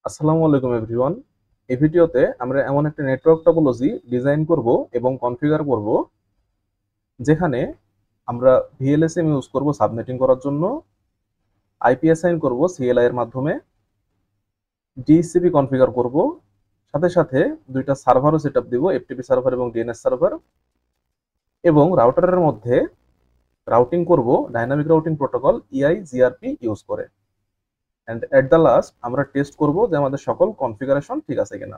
আসসালামু আলাইকুম এভরিওয়ান। এই ভিডিওতে আমরা এমন একটা নেটওয়ার্ক টপোলজি ডিজাইন করব এবং কনফিগার করব যেখানে আমরা ভিএলএসএম ইউজ করব সাবনেটিং করার জন্য, আইপি অ্যাসাইন করব সিএলআই এর মাধ্যমে, ডিএসসিপি কনফিগার করব, সাথে সাথে দুইটা সার্ভারও সেটআপ দিব, এফটিপি সার্ভার এবং ডিএনএস সার্ভার, এবং রাউটারের মধ্যে রাউটিং করব ডাইনামিক রাউটিং প্রোটোকল ইআইজিআরপি ইউজ করে। এন্ড এট দ্য লাস্ট আমরা টেস্ট করব যে আমাদের সকল কনফিগারেশন ঠিক আছে কিনা।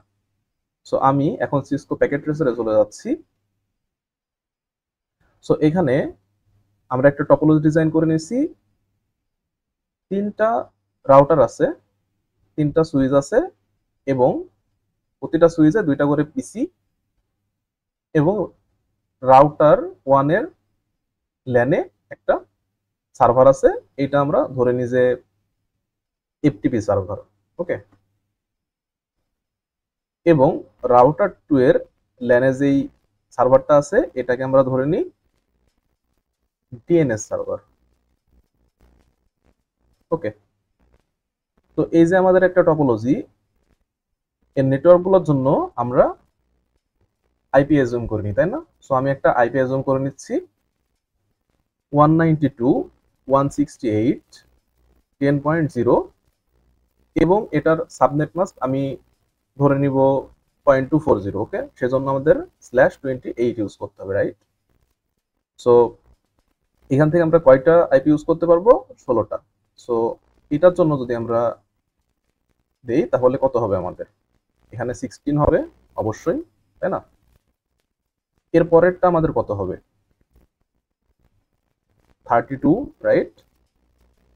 সো আমি এখন সিসকো প্যাকেট ট্রেসারে চলে যাচ্ছি। সো এখানে আমরা একটা টপোলজি ডিজাইন করে নিয়েছি। তিনটা রাউটার আছে, তিনটা সুইচ আছে, এবং প্রতিটা সুইচে দুইটা করে পিসি, এবং রাউটার ওয়ানের ল্যানে একটা সার্ভার আছে। এটা আমরা ধরে নিই যে এফটিপি সার্ভার। ওকে, এবং রাউটার টু এর ল্যানে যেই সার্ভারটা আছে এটাকে আমরা ধরে নিই ডিএনএস সার্ভার। ওকে, তো এই যে আমাদের একটা টপোলজি, এর নেটওয়ার্কগুলোর জন্য আমরা আইপি অ্যাজুম করে নিই, তাই না? সো আমি একটা আইপি অ্যাজুম করে নিচ্ছি 192.168.10.0, এবং এটার সাবনেট মাস্ক আমি ধরে নিব 0.240। ওকে, সেজন্য আমাদের /28 ইউজ করতে হবে, রাইট? সো এখান থেকে আমরা কয়টা আইপি ইউজ করতে পারবো? 16টা। সো এটার জন্য যদি আমরা দেই তাহলে কত হবে আমাদের? এখানে 16 হবে অবশ্যই, তাই না? এর পরেরটা আমাদের কত হবে? 32, রাইট?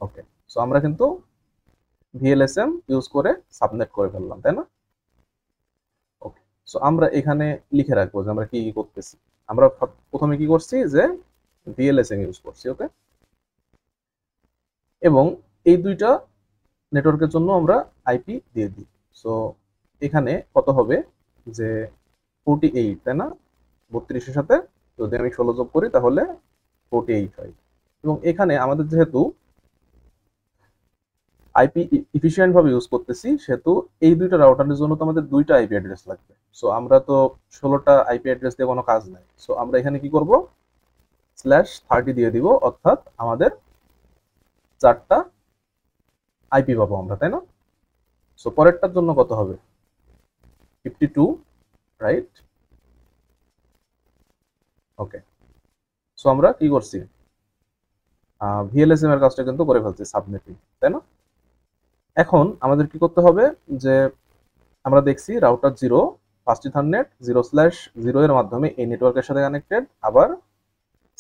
ওকে, সো আমরা কিন্তু ভিএলএসএম ইউজ করে সাবনেট করে ফেললাম, তাই না? ওকে, সো আমরা এখানে লিখে রাখবো যে আমরা কি কি করতেছি। আমরা প্রথমে কি করছি যে ভিএলএসএম ইউজ করছি। ওকে, এবং এই দুইটা নেটওয়ার্কের জন্য আমরা আইপি দিয়ে দিই। সো এখানে কত হবে? যে 48, তাই না? 32-এর সাথে যদি আমি 16 যোগ করি তাহলে 48 হয়। এবং এখানে আমাদের যেহেতু আইপি ইফিশিয়েন্ট ভাবে ইউজ করতেছি, সেহেতু এই দুইটা রাউটারের জন্য তো আমাদের দুইটা আইপি অ্যাড্রেস লাগবে। সো আমরা তো 16টা আইপি অ্যাড্রেস দিয়ে কোনো কাজ নাই। সো আমরা এখানে কি করব? /30 দিয়ে দিব, অর্থাৎ আমাদের 4টা আইপি পাবো আমরা, তাই না? সো পরেরটার জন্য কত হবে? 52, রাইট? ওকে, সো আমরা কি করছি? ভিএলএসএম এর কাজটা কিন্তু করে ফেলছি, সাবনেটিং, তাই না? এখন আমাদের কি করতে হবে? যে আমরা দেখছি রাউটার 0 ফার্স্ট ইথারনেট 0/0 এর মাধ্যমে এই নেটওয়ার্কের সাথে কানেক্টেড, আবার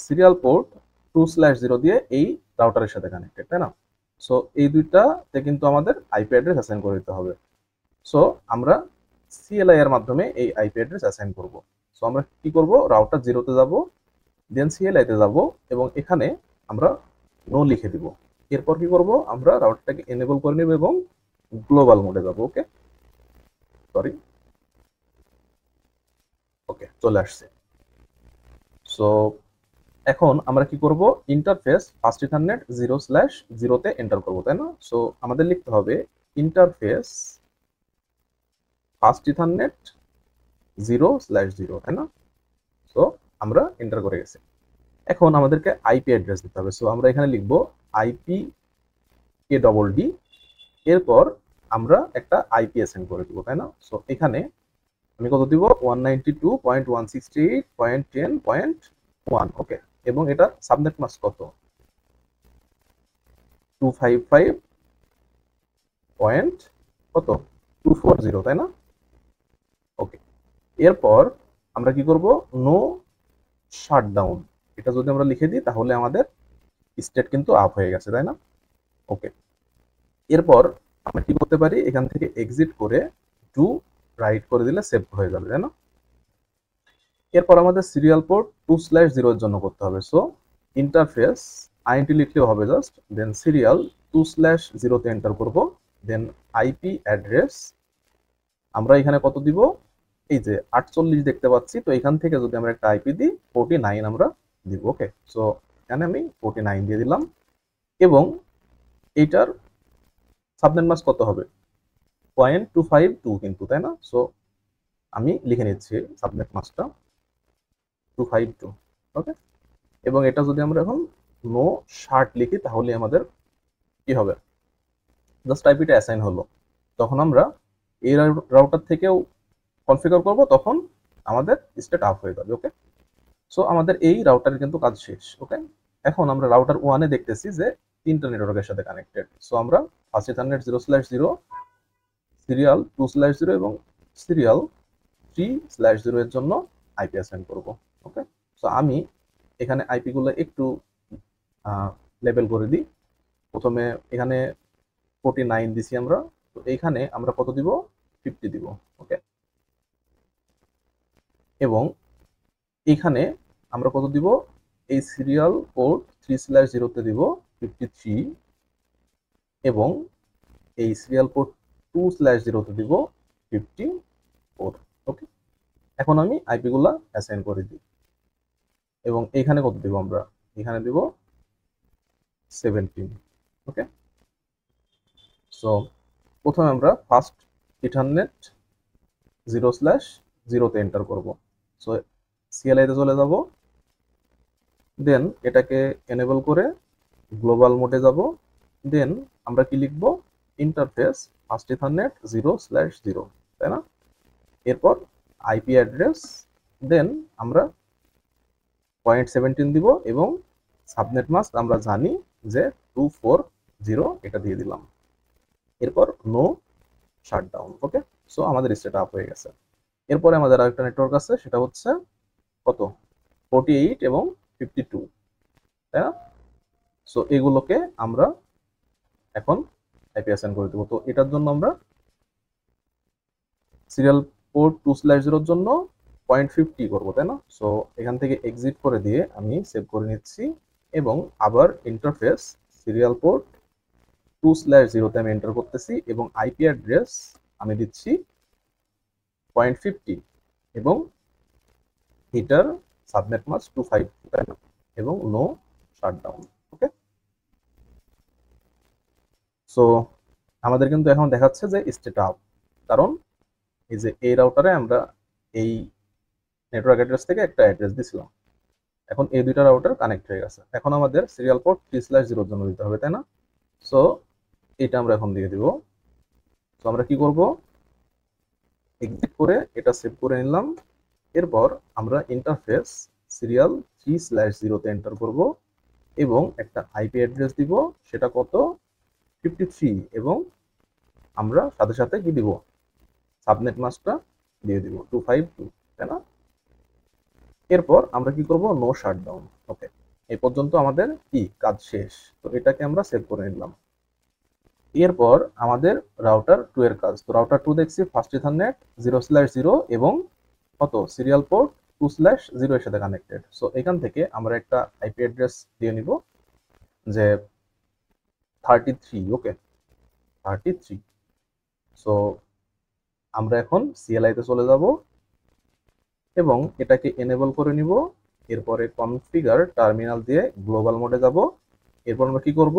সিরিয়াল পোর্ট 2/0 দিয়ে এই রাউটারের সাথে কানেক্টেড, তাই না? সো এই দুইটাতে কিন্তু আমাদের আইপি অ্যাড্রেস অ্যাসাইন করে দিতে হবে। সো আমরা সিএলআই এর মাধ্যমে এই আইপি অ্যাড্রেস অ্যাসাইন করব। সো আমরা কি করব? রাউটার 0-তে যাব, দেন সিএলআই তে যাব, এবং এখানে আমরা নো লিখে দিব। এরপর কি করব? আমরা রাউটারটাকে এনেবল করে নেব এবং গ্লোবাল মোডে যাব। ওকে, সরি, ওকে, চলে আসছে। সো এখন আমরা কি করব? ইন্টারফেস ফার্স্ট ইথারনেট 0/0-তে এন্টার করব, তাই না? সো আমাদের লিখতে হবে ইন্টারফেস ফার্স্ট ইথারনেট 0/0, তাই না? সো আমরা এন্টার করে গেছি। এখন আমাদেরকে আইপি অ্যাড্রেস দিতে হবে। সো আমরা এখানে লিখব আইপি কে এরপর আমরা একটা আইপি অ্যাসাইন করে দিব, তাই না? সো এখানে আমি কত দিব? 192.168.10.1। ওকে, এবং এটা সাবনেট মাস্ক কত? 255 পয়েন্ট কত? 240, তাই না? ওকে, এরপর আমরা কি করব? নো শাটডাউন, এটা যদি আমরা লিখে দিই তাহলে আমাদের স্টেট কিন্তু আপ হয়ে গেছে, তাই না? ওকে, এরপর আমরা কি করতে পারি? এখান থেকে এক্সিট করে টু রাইট করে দিলে সেভ হয়ে যাবে, তাই না? এরপর আমাদের সিরিয়াল পোর্ট 2/0 এর জন্য করতে হবে। সো ইন্টারফেস আইএনটি লিখলেও হবে জাস্ট, দেন সিরিয়াল 2/0-তে এন্টার করব, দেন আইপি অ্যাড্রেস আমরা এখানে কত দিব? এই যে 48 দেখতে পাচ্ছি, তো এখান থেকে যদি আমরা একটা আইপি দিই 49 আমরা দিব। ওকে, সো এখানে আমি 49 দিয়ে দিলাম, এবং এইটার সাবনেট মাস্ক কত হবে? 0.252 কিন্তু, তাই না? সো আমি লিখে নিচ্ছি সাবনেট মাস্কটা 252, ওকে। এবং এটা যদি আমরা এখন নো শার্ট লিখি তাহলে আমাদের কি হবে, জাস্ট আইপিটা অ্যাসাইন হলো। তখন আমরা এই রাউটার থেকেও কনফিগার করব, তখন আমাদের স্টেট আপ হয়ে যাবে, ওকে। সো আমাদের এই রাউটারের কিন্তু কাজ শেষ, ওকে। এখন আমরা রাউটার ওয়ানে দেখতেছি যে 3টা নেটওয়ার্কের সাথে কানেক্টেড। সো আমরা ফার্স্ট ইথারনেট 0/0, সিরিয়াল 2/0 এবং সিরিয়াল 3/0 এর জন্য আইপি অ্যাসাইন করব, ওকে। সো আমি এখানে আইপি গুলো একটু লেবেল করে দিই। প্রথমে এখানে 49 দিছি আমরা, তো এইখানে আমরা কত দিব, 50 দিব, ওকে। এবং এইখানে আমরা কত দিব, এই সিরিয়াল পোর্ট 3/0 তে দিব 53 এবং এই সিরিয়াল পোর্ট 2/0 তে দিব 54, ওকে। এখন আমি আইপি গুলা অ্যাসাইন করে দিই এবং এইখানে কত দিব, আমরা এখানে দিব 17, ওকে। সো প্রথমে আমরা ফার্স্ট ইথারনেট 0/0 তে এন্টার করব। সো সিএলআই তে চলে যাব, দেন এটাকে এনেবল করে গ্লোবাল মোডে যাব, দেন আমরা কি লিখব, ইন্টারফেস ফার্স্ট ইথারনেট 0/0, তাই না? এরপর আইপি অ্যাড্রেস, দেন আমরা 0.17 দিব এবং সাবনেট মাস্ক আমরা জানি যে 240 এটা দিয়ে দিলাম। এরপর নো শাটডাউন, ওকে। সো আমাদের স্টেট আপ হয়ে গেছে। এরপরে আমাদের আরেকটা নেটওয়ার্ক আছে, সেটা হচ্ছে কত, 48 এবং 52, তাই না? সো এগুলোকে আমরা এখন আইপি অ্যাসাইন করে দেবো। তো এটার জন্য আমরা সিরিয়াল পোর্ট 2/0 জন্য 0.50 করবো, তাই না? সো এখান থেকে এক্সিট করে দিয়ে আমি সেভ করে নিচ্ছি এবং আবার ইন্টারফেস সিরিয়াল পোর্ট 2/0 তে আমি এন্টার করতেছি এবং আইপি অ্যাড্রেস আমি দিচ্ছি 0.50 এবং হিটার সাবনেট মাস্ক 252 এবং নো শাটডাউন, ওকে। সো আমাদের কিন্তু এখন দেখাচ্ছে যে স্টেট আপ, কারণ এই যে এই রাউটারে আমরা এই নেটওয়ার্ক অ্যাড্রেস থেকে একটা অ্যাড্রেস দিছিলাম। এখন এই দুইটা রাউটার কানেক্ট হয়ে গেছে। এখন আমাদের সিরিয়াল পোর্ট 3/0 জন্য দিতে হবে, তাই না? সো এটা আমরা এখন দিয়ে দিব। তো আমরা কি করব, এক্সিট করে এটা সেভ করে নিলাম। এরপর আমরা ইন্টারফেস সিরিয়াল 3/0 তে এন্টার করব এবং একটা আইপি অ্যাড্রেস দিব, সেটা কত, 53 এবং আমরা সাথে সাথে কি দিব, সাবনেট মাস্কটা দিয়ে দিব 252, তাই না? এরপর আমরা কি করব, নো শাটডাউন, ওকে। এই পর্যন্ত আমাদের কি কাজ শেষ। তো এটাকে আমরা সেভ করে নিলাম। এরপর আমাদের রাউটার 2 এর কাজ। তো রাউটার 2 দেখছি ফার্স্ট ইথারনেট 0/0 এবং কত, সিরিয়াল পোর্ট 2/0 এর সাথে কানেক্টেড। সো এখান থেকে আমরা একটা আইপি অ্যাড্রেস দিয়ে নিব যে 33, ওকে, 33। সো আমরা এখন সিএলআই তে চলে যাব এবং এটাকে এনেবল করে নিব। এরপরে কনফিগার টার্মিনাল দিয়ে গ্লোবাল মোডে যাব। এরপর আমরা কি করব,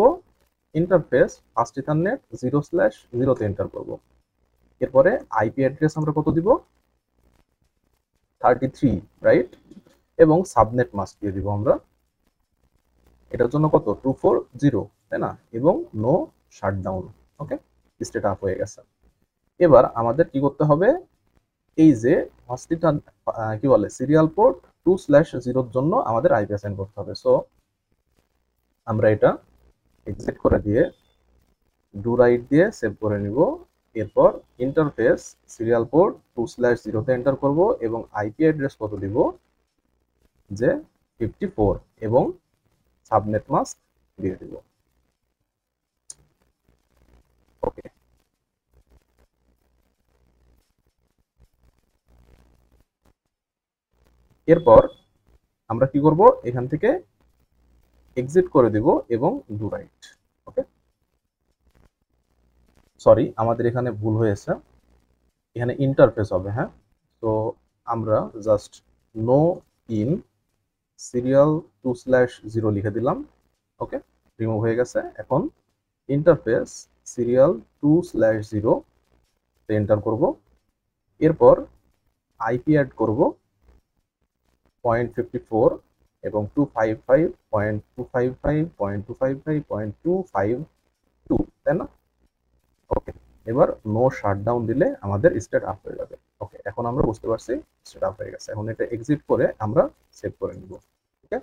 ইন্টারফেস ফার্স্ট ইথারনেট 0/0 তে এন্টার করব। এরপরে আইপি অ্যাড্রেস আমরা কত দিব, 33, রাইট। এবং সাবনেট মাস্ক দিয়ে দিব আমরা, এটার জন্য কত, 240, তাই না? এবং নো শাটডাউন, ওকে। স্টেট আপ হয়ে গেছে। এবার আমাদের কি করতে হবে, এই যে হসপিটাল কি বলে, সিরিয়াল পোর্ট 2/0 জন্য আমাদের আইপি অ্যাসাইন করতে হবে। সো আমরা এটা এক্সিট করে দিয়ে ডু রাইট দিয়ে সেভ করে নিব। এরপর ইন্টারফেস সিরিয়াল পোর্ট 2/0 তে এন্টার করব এবং আইপি অ্যাড্রেস কত দিব, যে 54 এবং সাবনেট মাস্ক দিয়ে দিব, ওকে। এরপর আমরা কি করব, এখান থেকে এক্সিট করে দিব এবং ডু রাইট, ওকে। সরি, আমাদের এখানে ভুল হয়েছে, এখানে ইন্টারফেস হবে, হ্যাঁ। তো আমরা জাস্ট নো ইন সিরিয়াল 2/0 লিখে দিলাম, ওকে, রিমুভ হয়ে গেছে। এখন ইন্টারফেস সিরিয়াল 2/0 এন্টার করব। এরপর আইপি অ্যাড করব 0.54 এবং 255.255.255.252, তাই না? ওকে, এবার নো শাটডাউন দিলে আমাদের স্টেট আপ হয়ে যাবে। ওকে, এখন আমরা বুঝতে পারছি স্টেট আপ হয়ে গেছে। এখন এটা এক্সিট করে আমরা সেভ করে নিব। ওকে,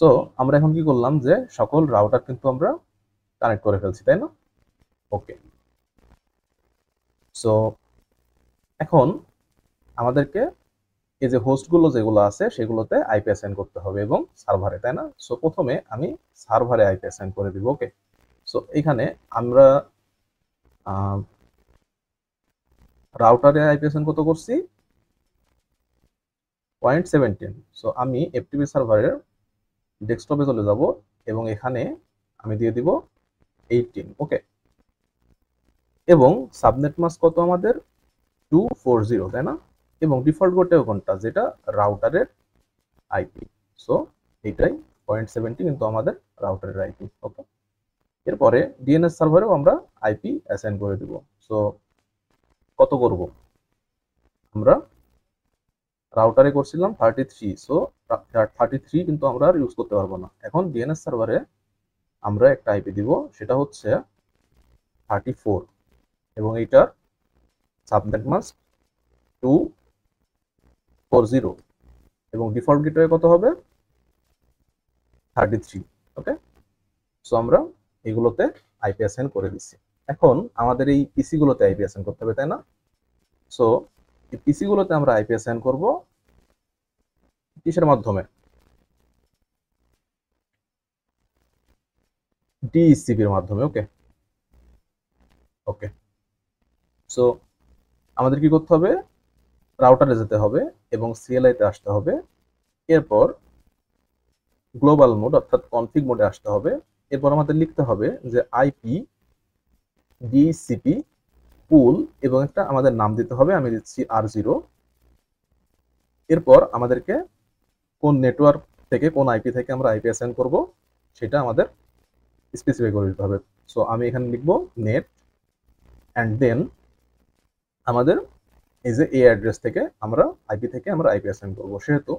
সো আমরা এখন কি করলাম যে সকল রাউটার কিন্তু আমরা কানেক্ট করে ফেলছি, তাই না? ওকে, সো এখন আমাদেরকে এই যে হোস্টগুলো যেগুলো আছে সেগুলোতে আইপি অ্যাসাইন করতে হবে এবং সার্ভারে, তাই না? সো প্রথমে আমি সার্ভারে আইপি অ্যাসাইন করে দিব। ওকে, সো এখানে আমরা রাউটারে আইপি অ্যাসাইন কত করছি? 0.17। সো আমি এফটিপি সার্ভারের ডেস্কটপে চলে যাব এবং এখানে আমি দিয়ে দিব 18। ওকে, এবং সাবনেট মাস্ক কত আমাদের? 240, তাই না? এবং ডিফল্ট গোটেও কোনটা, যেটা রাউটারের আইপি। সো এইটাই 0.70 কিন্তু আমাদের রাউটারের আইপি। ওকে, এরপরে ডিএনএস সার্ভারেও আমরা আইপি অ্যাসাইন করে দিব। সো কত করব? আমরা রাউটারে করছিলাম 33, সো 33 কিন্তু আমরা আর ইউজ করতে পারবো না। এখন ডিএনএস সার্ভারে আমরা একটা আইপি দিব, সেটা হচ্ছে 34 এবং এইটার সাবনেট মাস্ক 240 এবং ডিফল্ট গেটওয়ে কত হবে? 33। ওকে, সো আমরা এগুলোতে আইপি অ্যাসাইন করে দিচ্ছি। এখন আমাদের এই পিসি গুলোতে আইপি অ্যাসাইন করতে হবে, তাই না? সো এই পিসি গুলোতে আমরা আইপি অ্যাসাইন করব কিসের মাধ্যমে? ডিএসসিপির মাধ্যমে। ওকে, ওকে, সো আমাদের কি করতে হবে? রাউটারে যেতে হবে এবং সিএলআই তে আসতে হবে। এরপর গ্লোবাল মোড অর্থাৎ কনফিগ মোডে আসতে হবে। এরপর আমাদের লিখতে হবে যে আইপি ডিসিপি পুল এবং একটা আমাদের নাম দিতে হবে, আমি দিচ্ছি R0। এরপর আমাদেরকে কোন নেটওয়ার্ক থেকে, কোন আইপি থেকে আমরা আইপি অ্যাসাইন করব সেটা আমাদের স্পেসিফাই করে দিতে হবে। সো আমি এখানে লিখব নেট অ্যান্ড দেন আমাদের এই যে এ অ্যাড্রেস থেকে আমরা আইপি থেকে আমরা আইপি অ্যাসাইন করব, সেহেতু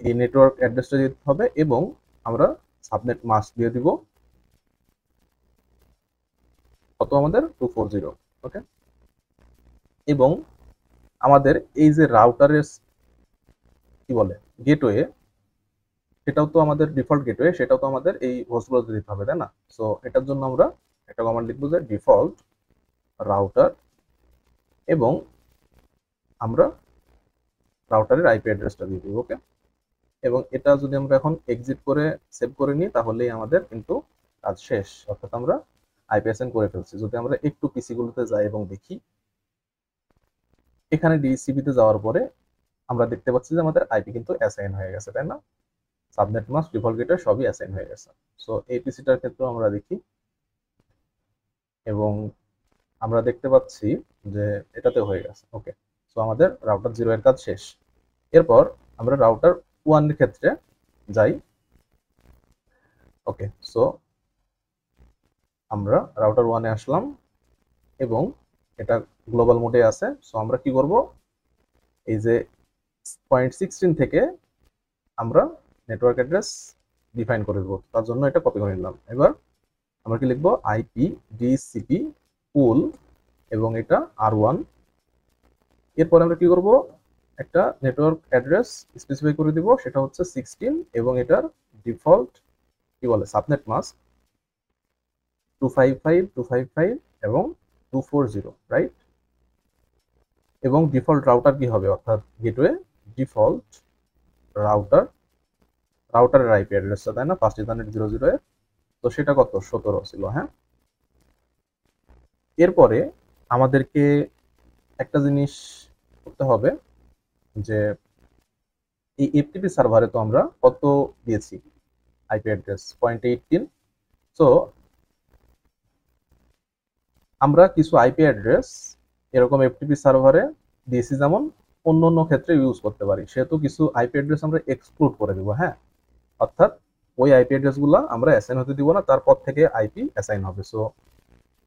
এই নেটওয়ার্ক অ্যাড্রেসটা দিতে হবে এবং আমরা সাবনেট মাস্ক দিয়ে দিব কত? আমাদের 240। ওকে, এবং আমাদের এই যে রাউটারের কি বলে গেটওয়ে, সেটাও তো আমাদের ডিফল্ট গেটওয়ে, সেটাও তো আমাদের এই হোস্টগুলোতে দিতে হবে, তাই না? সো এটার জন্য আমরা একটা কমান্ড লিখবো যে ডিফল্ট রাউটার এবং আমরা রাউটারের আইপি অ্যাড্রেসটা দিয়ে দিব। ওকে, এবং এটা যদি আমরা এখন এক্সিট করে সেভ করে নিই তাহলেই আমাদের কিন্তু কাজ শেষ, অর্থাৎ আমরা আইপি অ্যাসাইন করে ফেলছি। যদি আমরা একটু পিসি গুলোতে যাই এবং দেখি, এখানে ডিসিপিতে যাওয়ার পরে আমরা দেখতে পাচ্ছি যে আমাদের আইপি কিন্তু অ্যাসাইন হয়ে গেছে, তাই না? সাবনেট মাস্ক, ডিফল্ট গেটওয়ে সবই অ্যাসাইন হয়ে গেছে। সো এই পিসিটার ক্ষেত্রেও আমরা দেখি এবং আমরা দেখতে পাচ্ছি যে এটাতে হয়ে গেছে। ওকে, সো আমাদের রাউটার 0 এর কাজ শেষ। এরপর আমরা রাউটার 1 এর ক্ষেত্রে যাই। ওকে, সো আমরা রাউটার 1 এ আসলাম এবং এটা গ্লোবাল মোডে আছে। সো আমরা কি করব? এই যে 0.16 থেকে আমরা নেটওয়ার্ক অ্যাড্রেস ডিফাইন করে দেবো, তার জন্য এটা কপি করে নিলাম। এবার আমরা কি লিখবো? আইপি ডিসিপি পুল এবং এটা R1। এরপর আমরা কি করব? একটা নেটওয়ার্ক অ্যাড্রেস স্পেসিফাই করে দিব, সেটা হচ্ছে 16 এবং এটার ডিফল্ট কি বলে সাবনেট মাস্ক 255 এবং 240, রাইট? এবং ডিফল্ট রাউটার কি হবে, অর্থাৎ গেটওয়ে ডিফল্ট রাউটারের আইপি অ্যাড্রেসটা, তাই না? 5 ইথারনেট 00 এর, তো সেটা কত? 17 ছিল। হ্যাঁ, এরপরে আমাদেরকে একটা জিনিস করতে হবে যে এই এফটিপি সার্ভারে তো আমরা কত দিয়েছি আইপি অ্যাড্রেস? 0.18। সো আমরা কিছু আইপি অ্যাড্রেস এরকম এফটিপি সার্ভারে দিয়েছি, যেমন অন্য অন্য ক্ষেত্রে ইউজ করতে পারি, সেহেতু কিছু আইপি অ্যাড্রেস আমরা এক্সক্লুড করে দিব। হ্যাঁ, অর্থাৎ ওই আইপি অ্যাড্রেসগুলো আমরা অ্যাসাইন হতে দিব না, তারপর থেকে আইপি অ্যাসাইন হবে। সো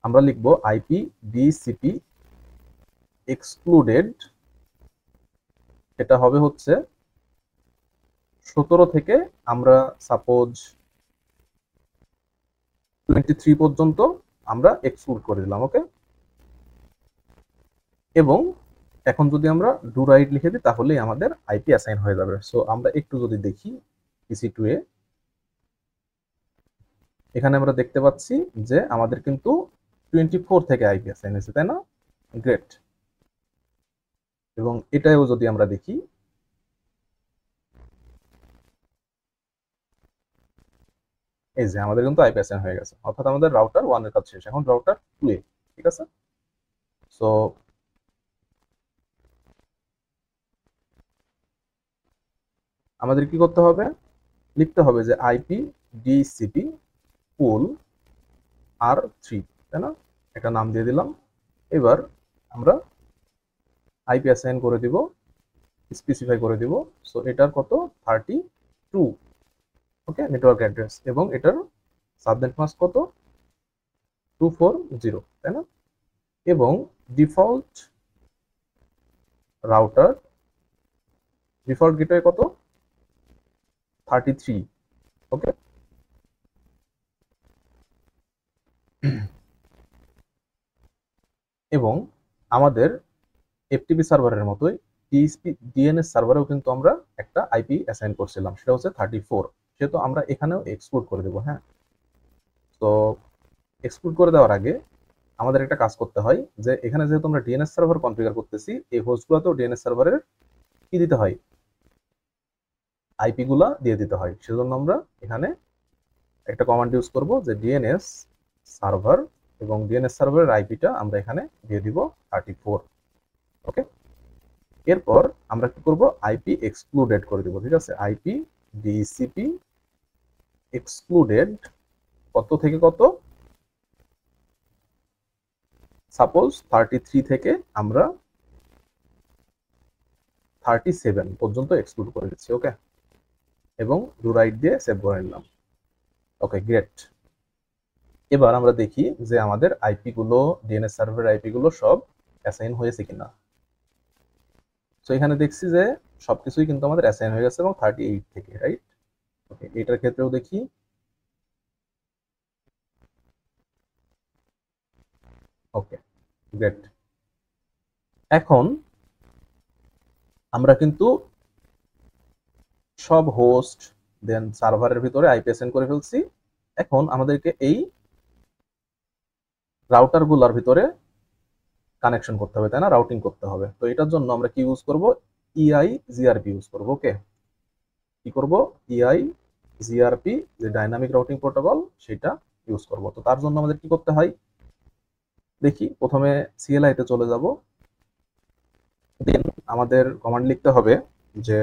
আমরা লিখব আইপি ডিসিপি এক্সক্লুডেড, এটা হবে হচ্ছে 17 থেকে আমরা সাপোজ 23 পর্যন্ত আমরা এক্সক্লুড করে দিলাম। ওকে, এবং এখন যদি আমরা ডু রাইট লিখে দিই তাহলেই আমাদের আইপি অ্যাসাইন হয়ে যাবে। সো আমরা একটু যদি দেখি EC2 এ, এখানে আমরা দেখতে পাচ্ছি যে আমাদের কিন্তু 24 থেকে আইপি অ্যাসাইন হয়েছে, তাই না? গ্রেট। এবং এটাও যদি আমরা দেখি, এই যে আমাদের কিন্তু আইপি অ্যাসাইন হয়ে গেছে, অর্থাৎ আমাদের রাউটার 1 এর কাজ শেষ, এখন রাউটার 2 এ। ঠিক আছে, সো আমাদের কি করতে হবে, লিখতে হবে যে আইপি ডিসিপি পুল R3, তাই না? একটা নাম দিয়ে দিলাম। এবার আমরা আইপি অ্যাসাইন করে দিব, স্পেসিফাই করে দিব। সো এটার কত, 32। ওকে, নেটওয়ার্ক অ্যাড্রেস, এবং এটার সাবনেট মাস্ক কত, 240, তাই না? এবং ডিফল্ট রাউটার, ডিফল্ট গেটওয়ে কত, 33। ওকে, এবং আমাদের এফটিপি সার্ভারের মতোই ডিএনএস সার্ভারেও কিন্তু আমরা একটা আইপি অ্যাসাইন করছিলাম, সেটা হচ্ছে 34। সেহেতু আমরা এখানেও এক্সক্লুড করে দেবো। হ্যাঁ, তো এক্সক্লুড করে দেওয়ার আগে আমাদের একটা কাজ করতে হয়, যে এখানে যেহেতু আমরা ডিএনএস সার্ভার কনফিগার করতেছি, এই হোস্টগুলোতেও ডিএনএস সার্ভারের কি দিতে হয়, আইপি গুলা দিয়ে দিতে হয়। সেজন্য আমরা এখানে একটা কমান্ড ইউজ করব, যে ডিএনএস সার্ভার, এবং ডিএনএস সার্ভারের আইপিটা আমরা এখানে দিয়ে দিব 34। ওকে, এরপর আমরা কি করব, আইপি এক্সক্লুডেড করে দিব। ঠিক আছে, আইপি ডিসিপি এক্সক্লুডেড কত থেকে কত, সাপোজ 33 থেকে আমরা 37 পর্যন্ত এক্সক্লুড করে দিচ্ছি। ওকে, এবং ডু রাইট দিয়ে সেভ করে নিলাম। ওকে, গ্রেট। এবার আমরা দেখি যে আমাদের আইপি গুলো, ডিএনএস সার্ভারের আইপি গুলো সব অ্যাসাইন হয়েছে কিনা। তো এখানে দেখছি যে সবকিছুই কিন্তু আমাদের অ্যাসাইন হয়ে গেছে, এবং 38 থেকে, রাইট? ওকে, এটার ক্ষেত্রেও দেখি। ওকে, গ্রেট। এখন আমরা কিন্তু সব হোস্ট দেন সার্ভারের ভিতরে আইপি অ্যাসাইন করে ফেলছি। এখন আমাদেরকে এই রাউটার গুলার ভিতরে কানেকশন করতে হবে, তাই না? রাউটিং করতে হবে। তো এটার জন্য আমরা কি ইউজ করব, ইআই জিআরপি ইউজ করব। ওকে, কি করব, ইআই জিআরপি, যে ডাইনামিক রাউটিং প্রোটোকল, সেটা ইউজ করব। তো তার জন্য আমাদের কি করতে হয় দেখি, প্রথমে সিএলআই তে চলে যাব, দেন আমাদের কমান্ড লিখতে হবে যে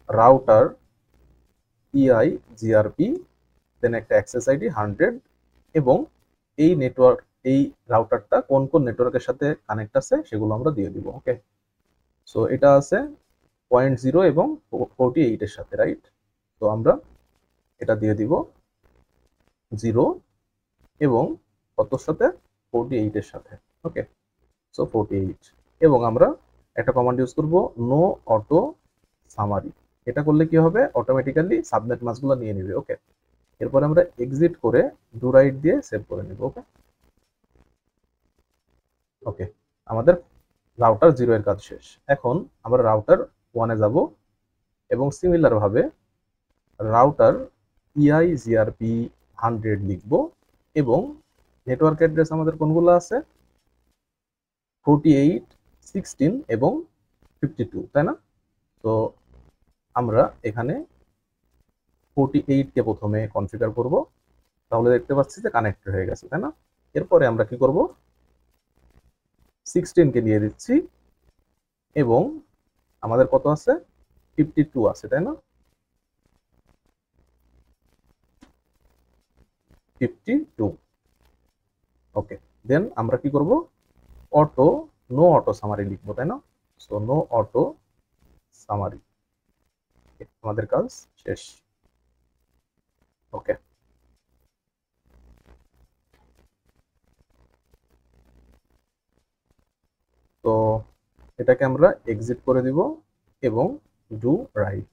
রাউটার ইআই জিআরপি, দেন একটা অ্যাক্সেস আইডি 100, এবং এই নেটওয়ার্ক, এই রাউটারটা কোন কোন নেটওয়ার্কের সাথে কানেক্ট আছে সেগুলো আমরা দিয়ে দিব। ওকে, সো এটা আছে 0.0 এবং 48 এর সাথে, রাইট? তো আমরা এটা দিয়ে দিব 0 এবং কতর সাথে, 48 এর সাথে। ওকে, সো 48, এবং আমরা একটা কমান্ড ইউজ করব, নো অটো সামারি। এটা করলে কি হবে, অটোমেটিক্যালি সাবনেট মাসগুলো নিয়ে নেবে। ওকে, এরপর আমরা এক্সিট করে ডু রাইট দিয়ে সেভ করে নেব। ওকে, ওকে, আমাদের রাউটার 0 এর কাজ শেষ। এখন আমরা রাউটার 1 এ যাব, এবং সিমিলার ভাবে রাউটার ইআই জিআরপি 100 লিখব, এবং নেটওয়ার্ক অ্যাড্রেস আমাদের কোনগুলো আছে, 48, 16 এবং 52, তাই না? তো আমরা এখানে 48 কে প্রথমে কনফিগার করব, তাহলে দেখতে পাচ্ছি যে কানেক্ট হয়ে গেছে, তাই না? এরপরে আমরা কি করব, 16 কে দিয়ে দিচ্ছি, এবং আমাদের কত আছে, 52 আছে, তাই না? 52। ওকে, দেন আমরা কি করব, অটো, নো অটো সামারি লিখবো, তাই না? সো নো অটো সামারি, আমাদের কাজ শেষ। ওকে, তো এটাকে আমরা এক্সিট করে দিব এবং ডু রাইট।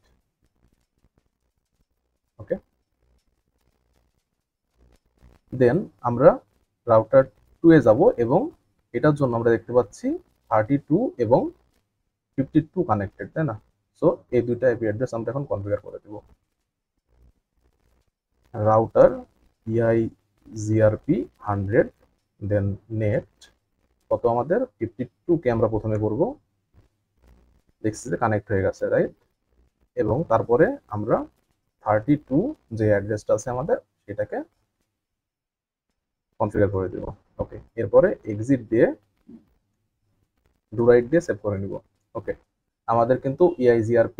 ওকে, দেন আমরা রাউটার 2 এ যাব এবং এটার জন্য আমরা দেখতে পাচ্ছি 32 এবং 52 কানেক্টেড, তাই না? সো এই দুইটা আইপি অ্যাড্রেস আমরা এখন কনফিগার করে দেব। রাউটার EIGRP 100 দেন নেট কত আমাদের 52 কে আমরা প্রথমে করব, দেখছি যে কানেক্ট হয়ে গেছে, রাইট? এবং তারপরে আমরা 32 যে অ্যাড্রেসটা আছে আমাদের সেটাকে কনফিগার করে দেব। ওকে, এরপরে এক্সিট দিয়ে ডু রাইট দিয়ে সেভ করে নিব। ওকে, আমাদের কিন্তু EIGRP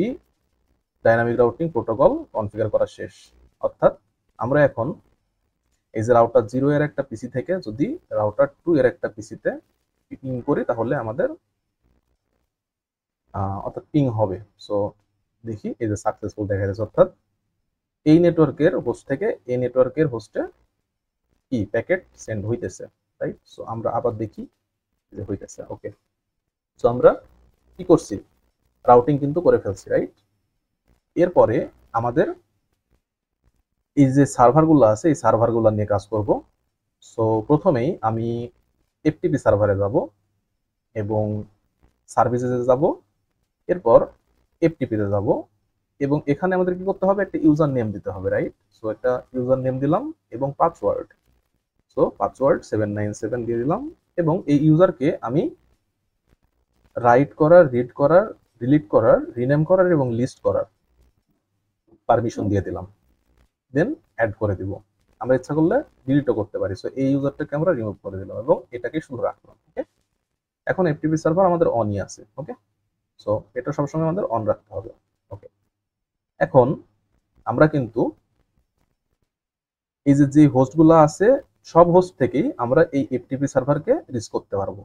dynamic routing protocol configure করা শেষ। অর্থাৎ আমরা এখন এই যে রাউটার 0 এর একটা পিসি থেকে যদি রাউটার 2 এর একটা পিসিতে পিং করি তাহলে আমাদের অর্থাৎ পিং হবে। সো দেখি এই যে সাকসেসফুল দেখা যাচ্ছে, অর্থাৎ এই নেটওয়ার্কের হোস্ট থেকে এই নেটওয়ার্কের হোস্টে কি প্যাকেট সেন্ড হইতেছে, রাইট? সো আমরা আবার দেখি যে হইতেছে। ওকে, সো আমরা কি করছি, রাউটিং কিন্তু করে ফেলছি, রাইট? এরপরে আমাদের এই যে সার্ভারগুলো আছে এই সার্ভারগুলো নিয়ে কাজ করব। সো প্রথমেই আমি FTP সার্ভারে যাব এবং সার্ভিসেসে যাব, এরপর FTP তে যাব এবং এখানে আমাদের কি করতে হবে, একটা ইউজার নেম দিতে হবে, রাইট? সো একটা ইউজার নেম দিলাম এবং পাসওয়ার্ড, সো পাসওয়ার্ড 797 দিয়ে দিলাম এবং এই ইউজারকে আমি রাইট করার, রিড করার, ডিলিট করার, রিনেম করার এবং লিস্ট করার পারমিশন দিয়ে দিলাম। দেন অ্যাড করে দিব, আমরা ইচ্ছা করলে ডিলিটও করতে পারি। সো এই ইউজারটাকে আমরা রিমুভ করে দিলাম এবং এটাকে শুধু রাখলাম। ওকে, এখন FTP সার্ভার আমাদের অনই আছে। ওকে, সো এটা সবসময় আমাদের অন রাখতে হবে। ওকে, এখন আমরা কিন্তু এই যে হোস্টগুলো আছে সব হোস্ট থেকেই আমরা এই FTP সার্ভারকে রিচ করতে পারবো।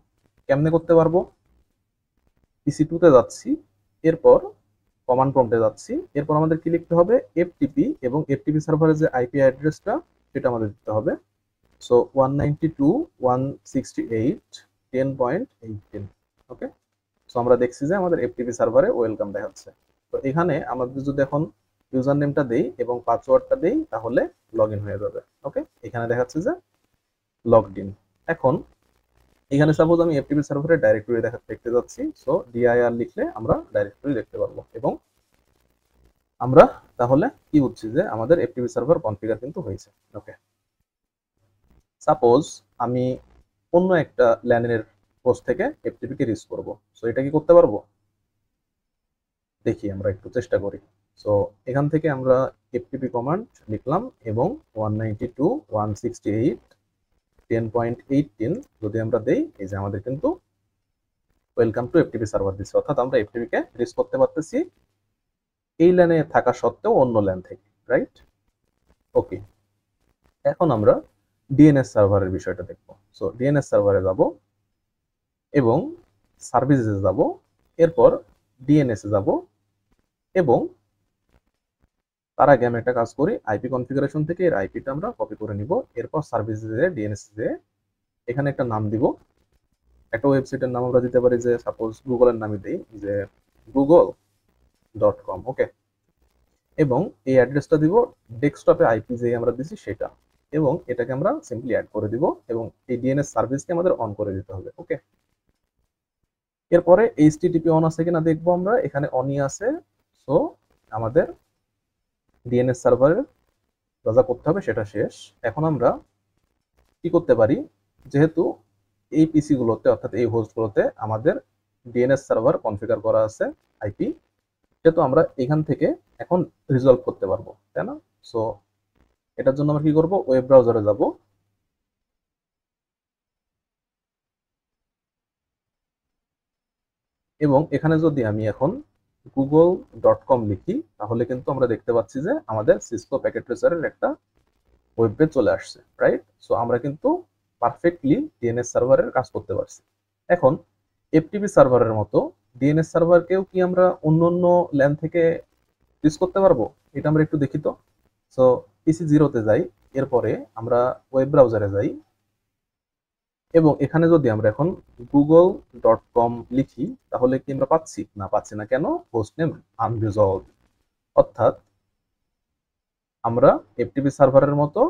কেমনে করতে পারবো, PC2 তে যাচ্ছি, এরপর কমান্ড প্রম্পটে যাচ্ছি, এরপর আমাদের কি লিখতে হবে, FTP এবং FTP সার্ভারের যে IP অ্যাড্রেসটা সেটা আমাদের দিতে হবে। সো 192.168.10.18। ওকে, সো আমরা দেখছি যে আমাদের FTP সার্ভারে ওয়েলকাম দেখাচ্ছে। তো এখানে আমাদের যদি এখন ইউজার নেমটা দেই এবং পাসওয়ার্ডটা দেই তাহলে লগ ইন হয়ে যাবে। ওকে, এখানে দেখাচ্ছে যে লগড ইন। এখন এখানে সাপোজ আমি FTP সার্ভারে ডাইরেক্টরি দেখতে যাচ্ছি, সো dir লিখলে আমরা ডাইরেক্টরি দেখতে পারবো এবং আমরা তাহলে কি বুঝছি যে আমাদের FTP সার্ভার কনফিগার কিন্তু হয়েছে। ওকে, সাপোজ আমি অন্য একটা ল্যানের হোস্ট থেকে FTP কে রিচ করব, সো এটা কি করতে পারবো, দেখি আমরা একটু চেষ্টা করি। সো এখান থেকে আমরা FTP কমান্ড লিখলাম এবং 192.168.10.18 যদি আমরা দেই, এই যে আমাদের কিন্তু ওয়েলকাম টু FTP সার্ভার দিচ্ছে, অর্থাৎ আমরা FTP কে রিচ করতে পারতেছি এই ল্যানে থাকা সত্ত্বেও অন্য ল্যান থেকে, রাইট? ওকে, এখন আমরা DNS সার্ভারের বিষয়টা দেখব। সো DNS সার্ভারে যাব এবং সার্ভিসেসে যাব, এরপর DNS এ যাব এবং তার আগে আমি একটা কাজ করি, আইপি কনফিগারেশন থেকে এর আইপিটা আমরা কপি করে নিব, এরপর সার্ভিসেসে DNS এ এখানে একটা নাম দিব, একটা ওয়েবসাইটের নাম আমরা দিতে পারি, যে সাপোজ গুগলের নামই দিই, যে google.com। ওকে, এবং এই অ্যাড্রেসটা দিব ডেস্কটপে আইপি যে আমরা দিছি সেটা, এবং এটাকে আমরা সিম্পলি অ্যাড করে দিব এবং এই DNS সার্ভিসকে আমাদের অন করে দিতে হবে। ওকে, এরপরে HTTP অন আছে কিনা দেখবো আমরা, এখানে অনই আছে। সো আমাদের DNS সার্ভারের যা করতে হবে সেটা শেষ। এখন আমরা কি করতে পারি, যেহেতু এই পিসি গুলোতে অর্থাৎ এই হোস্টগুলোতে আমাদের DNS সার্ভার কনফিগার করা আছে আইপি, সেহেতু আমরা এখান থেকে এখন রিজলভ করতে পারবো, তাই না? সো এটার জন্য আমরা কি করব, ওয়েব ব্রাউজারে যাব এবং এখানে যদি আমি এখন google.com লিখি তাহলে কিন্তু আমরা দেখতে পাচ্ছি যে আমাদের সিসকো প্যাকেট ট্রেসারের একটা ওয়েব পেজ চলে আসছে, রাইট? সো আমরা কিন্তু পারফেক্টলি DNS সার্ভারের কাজ করতে পারছি। এখন FTP সার্ভারের মতো DNS সার্ভারকেও কি আমরা অন্য অন্য ল্যান থেকে রিচ করতে পারবো, এটা আমরা একটু দেখি তো। সো PC0 তে যাই, এরপরে আমরা ওয়েব ব্রাউজারে যাই এবং এখানে যদি আমরা এখন google.com লিখি তাহলে কি আমরা পাচ্ছি? না, পাচ্ছি না। কেন? Host name unresolved. অর্থাৎ আমরা এফটিপি সার্ভারের মতো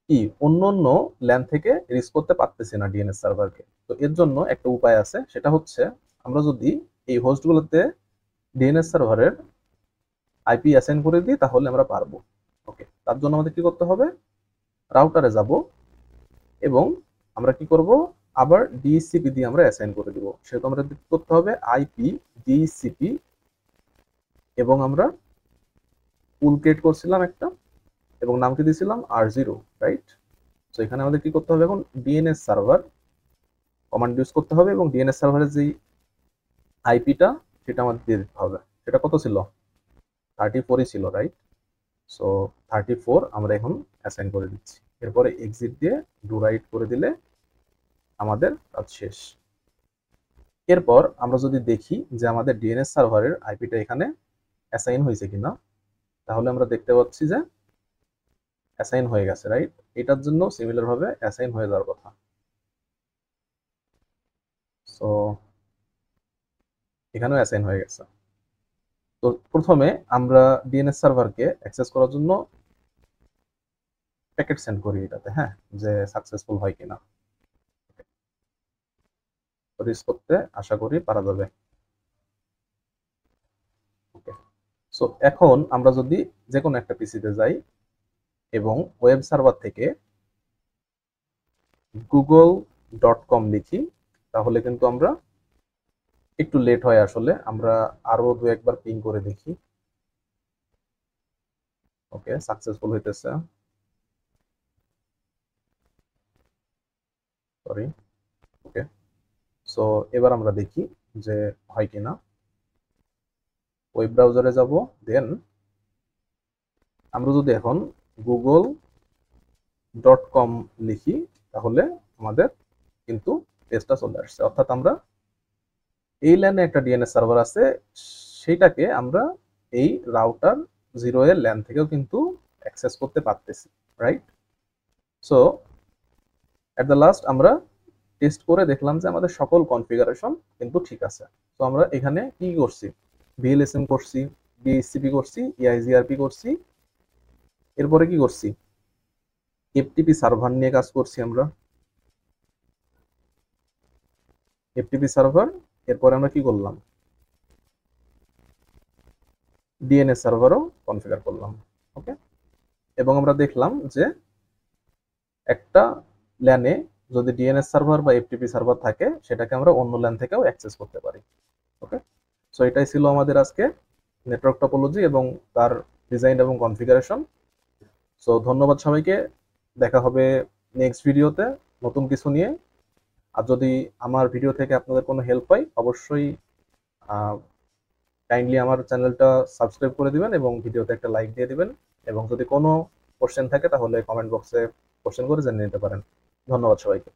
কি অন্য অন্য ল্যান থেকে রিচ করতে পারতেছি না ডিএনএস সার্ভারকে। তো এর জন্য একটা উপায় আছে, সেটা হচ্ছে আমরা যদি এই হোস্টগুলোতে ডিএনএস সার্ভারের আইপি অ্যাসাইন করে দিই তাহলে আমরা পারবো। ওকে, তার জন্য আমাদের কি করতে হবে? রাউটারে যাব এবং আমরা কি করব? আবার ডিএসসিপি দিয়ে আমরা অ্যাসাইন করে দিব। সেহেতু আমরা করতে হবে আইপি ডিএসসিপি এবং আমরা পুল ক্রিয়েট করছিলাম একটা এবং নামটি দিয়েছিলাম R0, রাইট? তো এখানে আমাদের কি করতে হবে? এখন ডিএনএস সার্ভার কমান্ড ইউজ করতে হবে এবং ডিএনএস সার্ভারের যেই আইপিটা সেটা আমাদের দিয়ে দিতে হবে। সেটা কত ছিল? 34ই ছিল, রাইট? সো 34 আমরা এখন অ্যাসাইন করে দিচ্ছি। এরপরে এক্সিট দিয়ে ডু রাইট করে দিলে আমাদের কাজ শেষ। এরপর আমরা যদি দেখি যে আমাদের ডিএনএস সার্ভারের আইপিটা এখানে অ্যাসাইন হয়েছে কিনা, তাহলে আমরা দেখতে পাচ্ছি যে অ্যাসাইন হয়ে গেছে, রাইট? এটার জন্য সিমিলার ভাবে অ্যাসাইন হয়ে যাওয়ার কথা। সো এখানেও অ্যাসাইন হয়ে গেছে। তো প্রথমে আমরা ডিএনএস সার্ভারকে অ্যাক্সেস করার জন্য প্যাকেট সেন্ড করি এটাতে, হ্যাঁ, যে সাকসেসফুল হয় কিনা। রিচ করতে আশা করি পারা যাবে। ওকে, সো এখন আমরা যদি যে কোনো একটা পিসিতে যাই এবং ওয়েব সার্ভার থেকে google.com লিখি, তাহলে কিন্তু আমরা একটু লেট হয় আসলে। আমরা আরো দু একবার পিং করে দেখি। ওকে, সাকসেসফুল হইতেছে, সরি। ওকে, সো এবার আমরা দেখি যে হয় কিনা। ওয়েব ব্রাউজারে যাব, দেন আমরা যদি এখন google.com লিখি তাহলে আমাদের কিন্তু পেজটা চলে আসছে। অর্থাৎ আমরা এই ল্যানে একটা ডিএনএস সার্ভার আছে, সেইটাকে আমরা এই রাউটার 0 এর ল্যান থেকেও কিন্তু অ্যাক্সেস করতে পারতেছি, right? So at the last আমরা টেস্ট করে দেখলাম যে আমাদের সকল কনফিগারেশন কিন্তু ঠিক আছে। তো আমরা এখানে কি করছি? ভিএলএসএম করছি, ডিএসসিপি করছি, ইআইজিআরপি করছি, এরপরে কি করছি? এফটিপি সার্ভার নিয়ে কাজ করছি আমরা, এফটিপি সার্ভার। এরপরে আমরা কি করলাম? ডিএনএস সার্ভারও কনফিগার করলাম। ওকে, এবং আমরা দেখলাম যে একটা ল্যানে যদি ডিএনএস সার্ভার বা এফটিপি সার্ভার থাকে সেটাকে আমরা অন্য ল্যান থেকেও অ্যাক্সেস করতে পারি। ওকে, সো এটাই ছিল আমাদের আজকে নেটওয়ার্ক টপোলজি এবং তার ডিজাইন এবং কনফিগারেশন। সো ধন্যবাদ সবাইকে, দেখা হবে নেক্সট ভিডিওতে নতুন কিছু নিয়ে। আর যদি আমার ভিডিও থেকে আপনাদের কোনো হেল্প হয় অবশ্যই কাইন্ডলি আমার চ্যানেলটা সাবস্ক্রাইব করে দিবেন এবং ভিডিওতে একটা লাইক দিয়ে দিবেন। এবং যদি কোনো কোশ্চেন থাকে তাহলে কমেন্ট বক্সে কোশ্চেন করে জেনে নিতে পারেন। ধন্যবাদ সবাইকে।